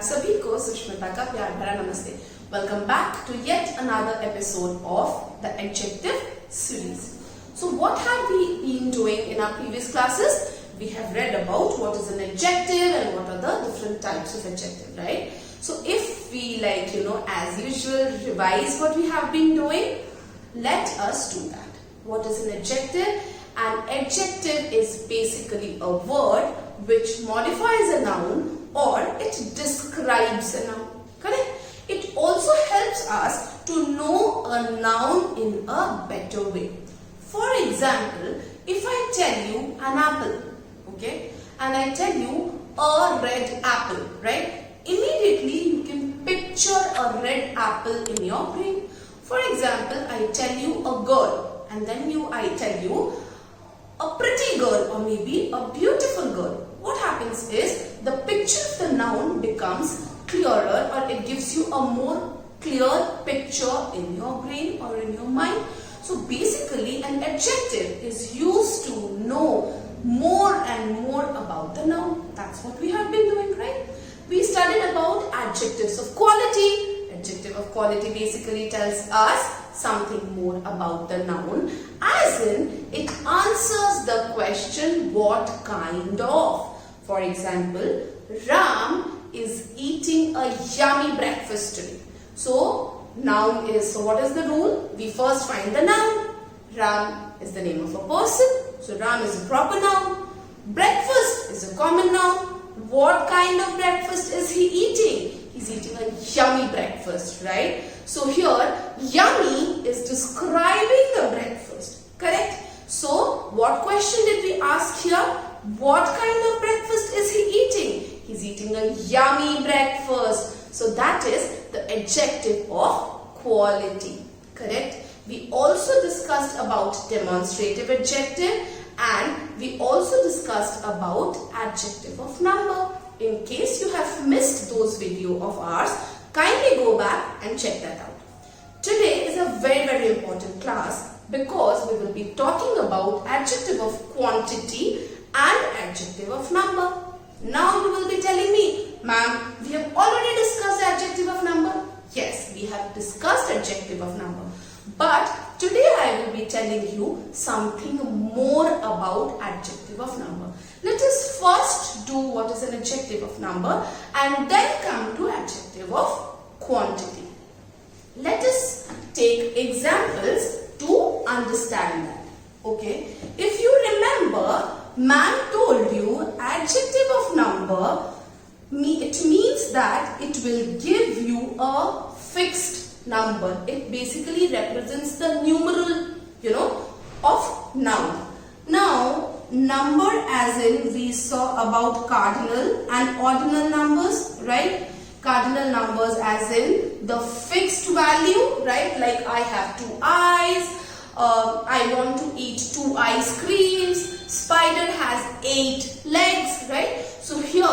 सभी को सुष्मिता का प्यार भरा नमस्ते. Welcome back to yet another episode of the adjective series. So what have we been doing in our previous classes? We have read about what is an adjective and what are the different types of adjective, right? So if we as usual revise what we have been doing, let us do that. What is an adjective? An adjective is basically a word which modifies a noun or it describes a noun. Correct? It also helps us to know a noun in a better way. For example, if I tell you an apple, okay, and I tell you a red apple, right? Immediately you can picture a red apple in your brain. For example, I tell you a girl and then I tell you a pretty girl or maybe a beautiful girl. What happens is the picture of the noun becomes clearer or it gives you a more clear picture in your brain or in your mind. So basically an adjective is used to know more and more about the noun. That's what we have been doing, right? We studied about adjectives of quality. Adjective of quality basically tells us something more about the noun, as in it answers the question what kind of. For example, Ram is eating a yummy breakfast today. So noun is, so what is the rule? We first find the noun. Ram is the name of a person, so Ram is a proper noun. Breakfast is a common noun. What kind of breakfast is he eating? He's eating a yummy breakfast, right? So here, yummy is describing the breakfast, correct? So, what question did we ask here? What kind of breakfast is he eating? He's eating a yummy breakfast. So, that is the adjective of quality, correct? We also discussed about demonstrative adjective and we also discussed about adjective of number. In case you have missed those videos of ours, kindly go back and check that out. Today is a very important class because we will be talking about adjective of quantity and adjective of number. Now you will be telling me, ma'am, we have already discussed adjective of number. Yes, we have discussed adjective of number. But today I will be telling you something more about adjective of number. Let us first do what is an adjective of number and then come to adjective of quantity. Let us take examples to understand that. Okay. If you remember, ma'am told you adjective of number, it means that it will give you a fixed number. It basically represents the numeral, of noun. Now, number as in we saw about cardinal and ordinal numbers, right? Cardinal numbers as in the fixed value, right? Like I have 2 eyes, I want to eat 2 ice creams, spider has 8 legs, right? So here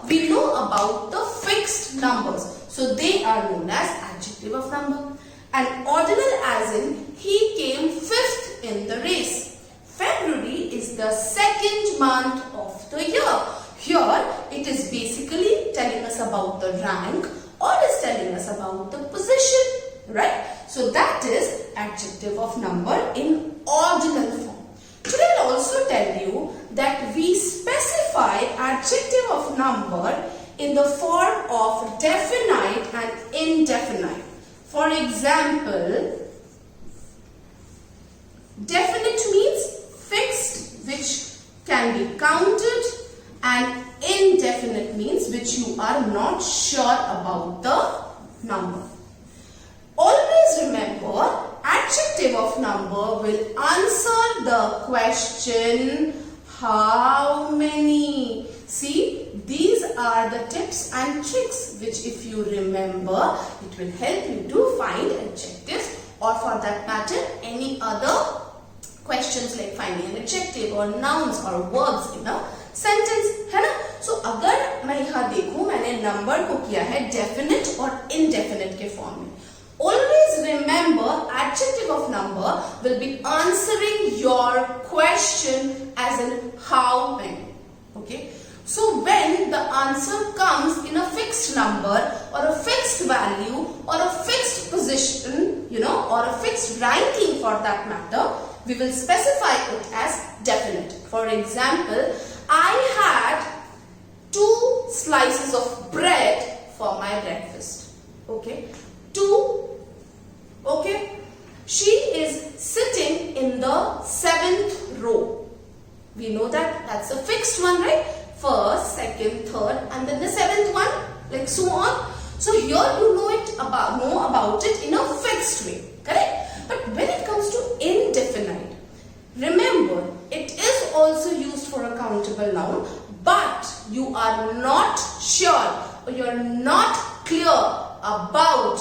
we know about the fixed numbers. So they are known as adjective of number. And ordinal as in he came 5th in the race. February is the 2nd month of the year. Here it is basically telling us about the rank or is telling us about the position, right? So that is adjective of number in ordinal form. Today I'll also tell you that we specify adjective of number in the form of definite and indefinite. For example, definite means fixed, which can be counted, and indefinite means which you are not sure about the number. Always remember, adjective of number will answer the question how many. See, these are the tips and tricks which if you remember, it will help you to find adjectives or for that matter any other questions like finding an adjective or nouns or verbs in a sentence, है ना? So अगर मैं यहाँ देखूँ मैंने number को किया है definite और indefinite के form में. Always remember adjective of number will be answering your question as in how many. Okay. So when the answer comes in a fixed number or a fixed value or a fixed position, or a fixed ranking for that matter, we will specify it as definite. For example, I had 2 slices of bread for my breakfast. Okay, 2. Okay, she is sitting in the 7th row. We know that that's a fixed one, right? First, second, third, and then the 7th one, like so on. So here you know about it in a fixed way, correct? But when it comes to indefinite, remember it is also used for a countable noun, but you are not sure or you are not clear about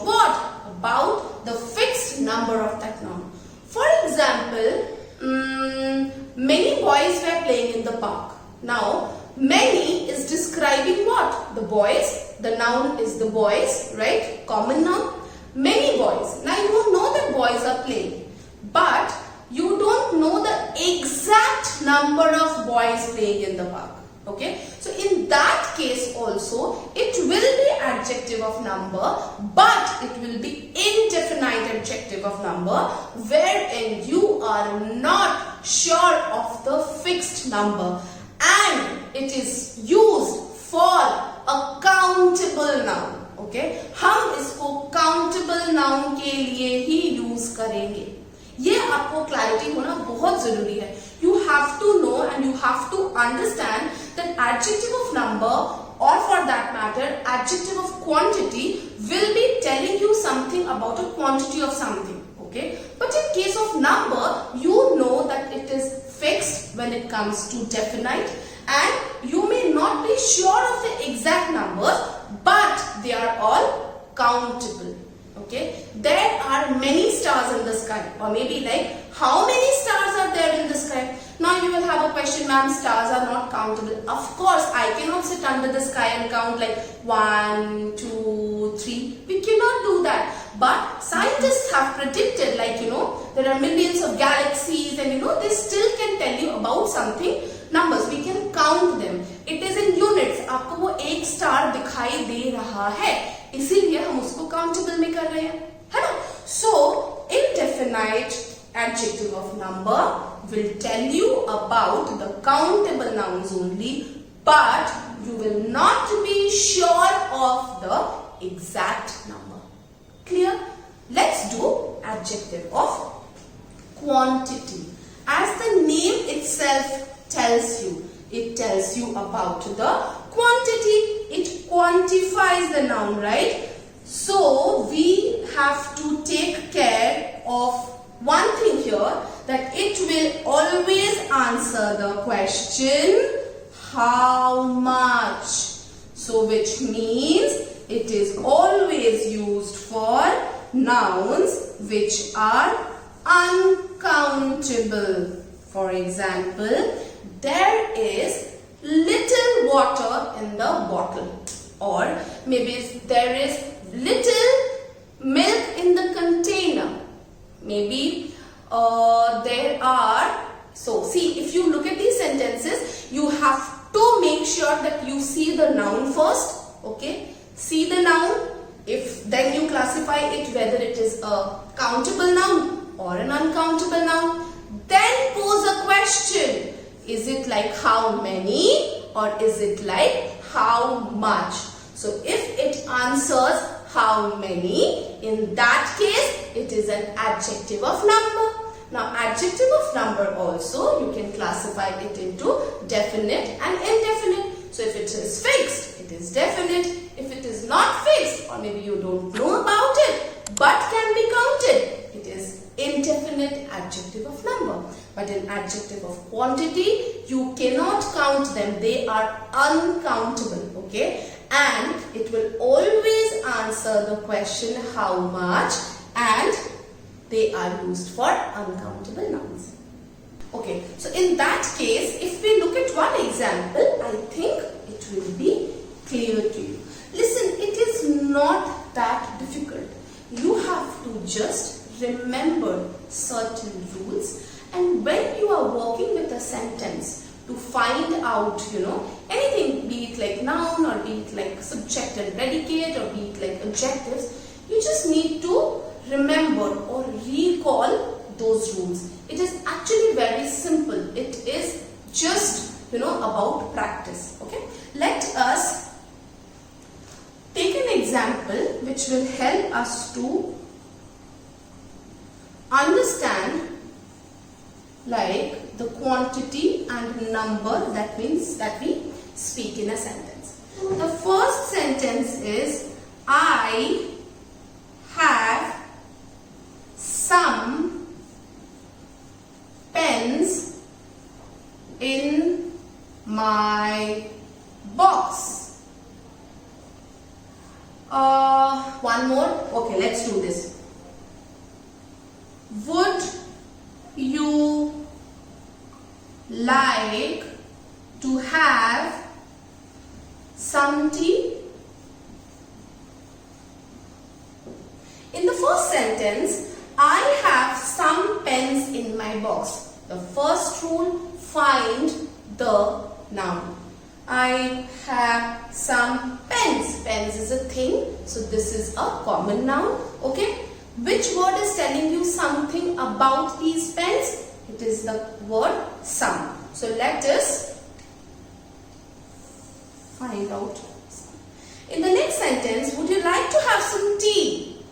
what? About the fixed number of that noun. For example, many boys were playing in the park. Now, many is describing what? The boys. The noun is the boys, right? Common noun. Many boys. Now, you know that boys are playing, but you don't know the exact number of boys playing in the park. Okay, so in that case also it will be adjective of number, but it will be indefinite adjective of number, wherein you are not sure of the fixed number and it is used for a countable noun. Okay, हम इसको countable noun के लिए ही use करेंगे. ये आपको clarity होना बहुत जरूरी है. You have to know and you have to understand that adjective of number, or for that matter adjective of quantity, will be telling you something about a quantity of something. Okay, but in case of number, you know that it is fixed when it comes to definite, and you may not be sure of the exact numbers, but they are all countable. Okay, there are many stars in the sky, or maybe like how many stars are there in the sky? Now you will have a question, ma'am, stars are not countable. Of course, I cannot sit under the sky and count like 1, 2, 3. We cannot do that. But scientists have predicted, like there are millions of galaxies, and they still can tell you about something. Numbers, we can count them. It is in units. आपको वो एक star दिखाई दे रहा है, इसीलिए हम उसको countable में कर रहे हैं, है ना? So indefinite adjective of number will tell you about the countable nouns only, but you will not be sure of the exact number. Clear? Let's do adjective of quantity. As the name itself tells you, it tells you about the quantity. It quantifies the noun, right? So we have to take care of one thing here, that it will always answer the question how much. So which means it is always used for nouns which are uncountable. For example, there is little water in the bottle, or maybe there is little milk in the container. Maybe there are, so see, if you look at these sentences, you have to make sure that you see the noun first. Okay, see the noun, if then you classify it whether it is a countable noun or an uncountable noun. Then pose a question. Is it like how many, or is it like how much? So if it answers how many, in that case it is an adjective of number. Now adjective of number also you can classify it into definite and indefinite. So if it is fixed, it is definite. If it is not fixed, or maybe you don't know about it but can be counted, it is indefinite adjective of number. But in adjective of quantity, you cannot count them. They are uncountable. Okay, and it will always answer the question how much, and they are used for uncountable nouns. Okay, so in that case, if we look at one example, I think it will be clear to you. Listen, it is not that difficult. You have to just remember certain rules, and when you are working with a sentence, to find out, anything, be it like noun or be it like subject and predicate or be it like adjectives, you just need to remember or recall those rules. It is actually very simple. It is just, about practice. Okay. Let us take an example which will help us to understand like the quantity and number, that means that we speak in a sentence. The first sentence is, I have some pens in my box. One more. Okay, let's do this. Would you like to have some tea? In the first sentence, I have some pens in my box. The first rule, find the noun. I have some pens. Pens is a thing, so this is a common noun. Okay. Which word is telling you something about these pens? It is the word some. So let us find out. In the next sentence, would you like to have some tea?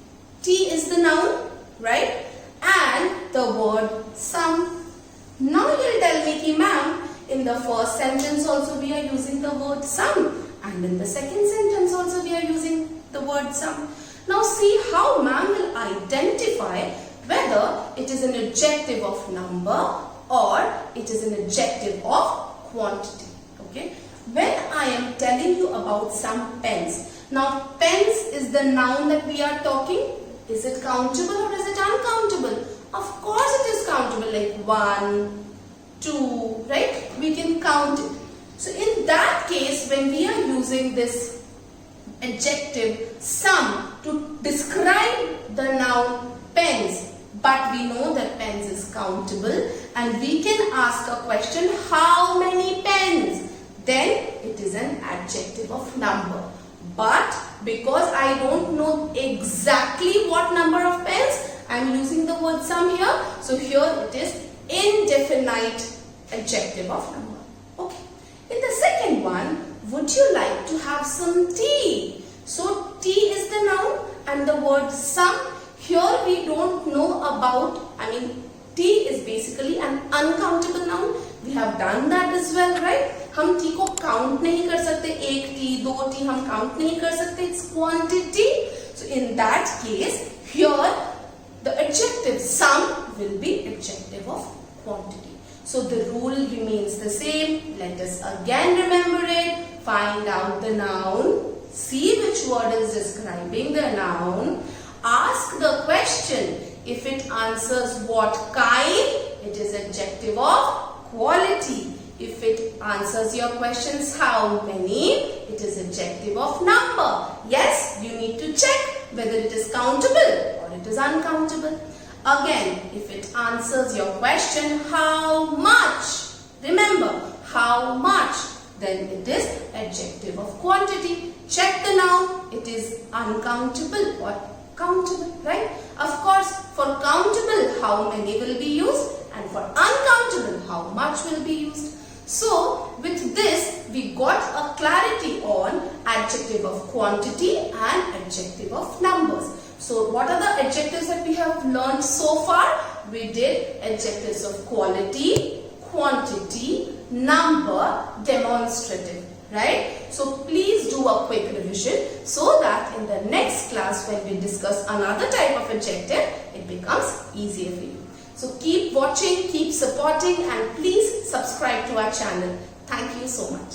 Tea is the noun, right? And the word some. Now you'll tell me ki ma'am, in the first sentence also we are using the word some, and in the second sentence also we are using the word some. Now see how ma'am will identify whether it is an adjective of number or it is an adjective of quantity. Okay. When I am telling you about some pens, now pens is the noun that we are talking. Is it countable or is it uncountable? Of course it is countable, like 1, 2, right? We can count it. So in that case, when we are using this adjective some to describe the noun pens, but we know that pens is countable and we can ask a question, how many pens? Then it is an adjective of number. But because I don't know exactly what number of pens, I am using the word some here. So here it is indefinite adjective of number. Okay. In the second one, would you like to have some tea? So tea is the noun and the word some. Here we don't know about, tea is basically an uncountable noun. We have done that as well, right? हम T को count नहीं कर सकते, एक T, दो T हम count नहीं कर सकते. It's quantity. So in that case, here the adjective some will be adjective of quantity. So the rule remains the same. Let us again remember it. Find out the noun. See which word is describing the noun. Ask the question. If it answers what kind, it is adjective of quality. If it answers your questions how many, it is adjective of number. Yes, you need to check whether it is countable or it is uncountable. Again, if it answers your question how much, remember how much, then it is adjective of quantity. Check the noun, it is uncountable or countable, right? Of course, for countable, how many will be used, and for uncountable, how much will be used. So, with this, we got a clarity on adjective of quantity and adjective of numbers. So, what are the adjectives that we have learned so far? We did adjectives of quality, quantity, number, demonstrative, right? So, please do a quick revision so that in the next class when we discuss another type of adjective, it becomes easier for you. So, keep watching, keep supporting, and please subscribe to our channel. Thank you so much.